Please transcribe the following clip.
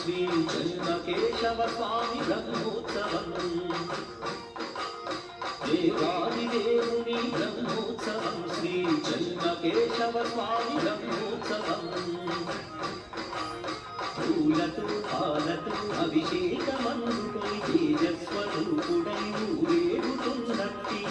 శ్రీ చెన్నకేశవ స్వామి బ్రహ్మోత్సవం దేవాదిదేవుని బ్రహ్మోత్సవం శ్రీ చెన్నకేశవ స్వామి బ్రహ్మోత్సవం పూలతో పాలతో అభిషేకమందుకొని తేజస్వరూపుడై ఊరేగుతున్నట్టి